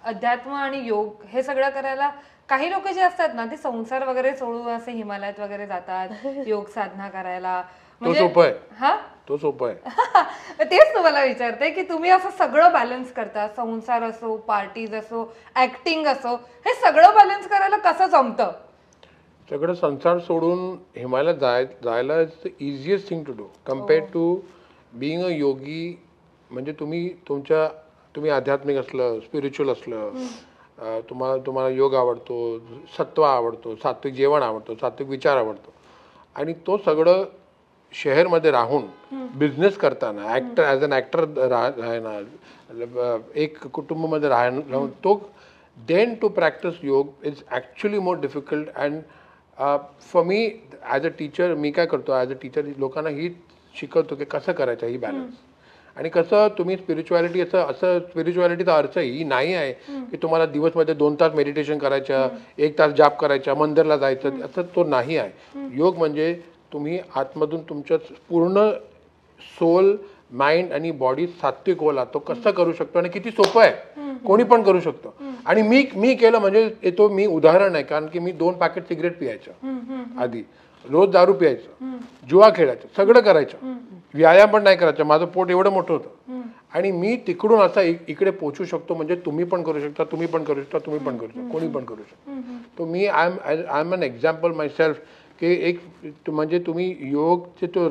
अध्यात्म आणि योग हे सगळं करायला काही लोक जे असतात ना ते संसार वगैरे सोडून असे हिमालयात वगैरे जातात योग साधना करायला. तो सोपं आहे. हा तो सोपं आहे. तेच तुम्हाला विचारते की तुम्ही असं सगळं बॅलन्स करता, संसार असो, पार्टीज असो, ऍक्टिंग असो, हे सगळं बॅलन्स करायला कसं जमतं? सगळं संसार सोडून हिमालयात जायला is the easiest thing to do compared to being a yogi. म्हणजे तुम्ही आध्यात्मिक असलं, स्पिरिच्युअल असलं, तुम्हाला योग आवडतो, सत्व आवडतो, सात्विक जेवण आवडतो, सात्विक विचार आवडतो, आणि तो सगळं शहरमध्ये राहून बिझनेस करताना ॲक्टर ॲज अन ॲक्टर राहणार, एक कुटुंबामध्ये राहून तो then to practise yoga is actually more difficult. And for me as a teacher मी काय करतो, ॲज अ टीचर लोकांना ही शिकवतो की कसं करायचं ही बॅलन्स. आणि कसं तुम्ही स्पिरिच्युअलिटी असं स्पिरिच्युअलिटीचा अर्थ ही नाही आहे की तुम्हाला दिवसमध्ये 2 तास मेडिटेशन करायचं, 1 तास जाप करायचा, मंदिरला जायचं, असं तो नाही आहे. योग म्हणजे तुम्ही आतमधून तुमच्या पूर्ण सोल, माइंड आणि बॉडी सात्विक होला तो कसं करू शकतो आणि किती सोपं आहे, कोणी पण करू शकतो. आणि मी केलं म्हणजे तो मी उदाहरण आहे, कारण की मी 2 पॅकेट सिगरेट पियायचं आधी, रोज दारू पियायचं, जुवा खेळायचं, सगळं करायचं, व्यायाम पण नाही करायचं, माझं पोट एवढं मोठं होतं. आणि मी तिकडून असा इकडे पोहोचू शकतो म्हणजे तुम्ही पण करू शकता, तुम्ही पण करू शकता, तुम्ही पण करू शकता, कोणी पण करू शकतो. तो मी I am an example myself की एक म्हणजे तुम्ही योगचे तो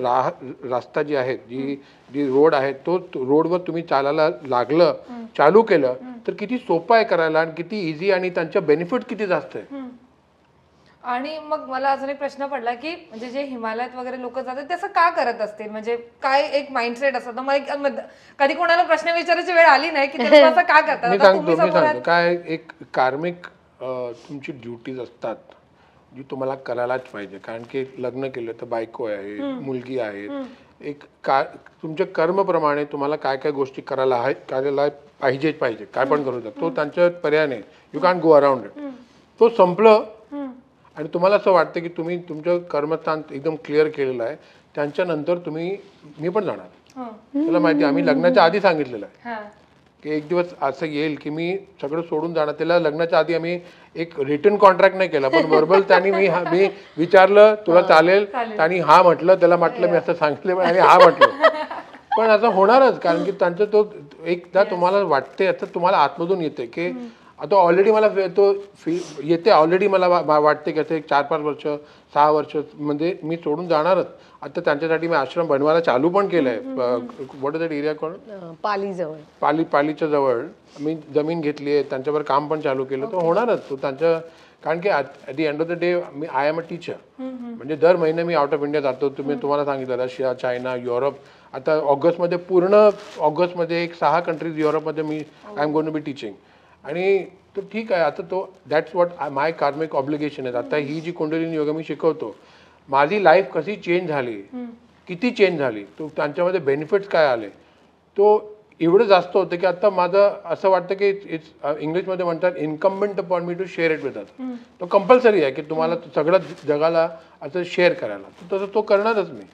रस्ता जी आहे, जी रोड आहे, तो रोडवर तुम्ही चालायला लागलं, चालू केलं तर किती सोपं आहे करायला आणि किती इझी, आणि त्यांचं बेनिफिट किती जास्त आहे. आणि मग मला अजून एक प्रश्न पडला की म्हणजे जे हिमालयात वगैरे लोक जातात ते असं का करत असतील, म्हणजे काय एक माइंडसेट असतं. तर मग कधी कोणाला प्रश्न विचारायची वेळ आली नाही की ते लोक असं का करतात? मी सांगतो काय, एक कार्मिक तुमची ड्युटीज असतात जी तुम्हाला करायलाच पाहिजे, कारण की लग्न केलं तर बायको आहे, मुलगी आहे, एक तुमच्या कर्मप्रमाणे तुम्हाला काय काय गोष्टी करायला पाहिजे, काय पण करू शकतो, तो त्यांच्या पर्याय नाही. You can't go around it. तो संपलं आणि तुम्हाला असं वाटतं की तुम्ही तुमचं कर्मस्थान एकदम क्लिअर केलेलं आहे, त्यांच्यानंतर मी पण जाणार. त्याला माहिती, आम्ही लग्नाच्या आधी सांगितलेलं आहे की एक दिवस असं येईल की मी सगळं सोडून जाणार. त्याला लग्नाच्या आधी आम्ही एक रिटन कॉन्ट्रॅक्ट नाही केला, पण वर्बल त्यांनी मी विचारलं तुला चालेल, आणि हा म्हटलं, त्याला म्हटलं मी असं सांगितलं आणि हा म्हटलं. पण असं होणारच, कारण की त्यांचं तो एकदा तुम्हाला वाटते, आता तुम्हाला आतमधून येते की आता ऑलरेडी मला तो येते, ऑलरेडी मला वाटते की एक 4-5 वर्ष 6 वर्ष म्हणजे मी सोडून जाणारच. आता त्यांच्यासाठी मी आश्रम बनवायला चालू पण केलंय. व्हॉट इज दॅट एरिया कोण, पालीच्या जवळ मी जमीन घेतली आहे, त्यांच्यावर काम पण चालू केलं. तो होणारच तो त्यांच्या, कारण की at the end of the day I am a teacher. म्हणजे दर महिने मी आउट ऑफ इंडिया जातो. तुम्हाला सांगितलं रशिया, चायना, युरोप. आता ऑगस्टमध्ये पूर्ण ऑगस्टमध्ये 6 कंट्रीज युरोपमध्ये मी I am going to be teaching. आणि तो ठीक आहे, आता तो दॅट्स व्हॉट माय कार्मिक ऑब्लिगेशन आहे. आता ही जी कुंडलिनी योगा मी शिकवतो, माझी लाईफ कशी चेंज झाली, किती चेंज झाली, तो त्यांच्यामध्ये बेनिफिट्स काय आले, तो एवढं जास्त होतं की आता माझं असं वाटतं की इट्स इंग्लिशमध्ये म्हणतात incumbent upon me to share it with other. तो कंपल्सरी आहे की तुम्हाला सगळं जगाला असं शेअर करायला, तसं तो करणारच मी.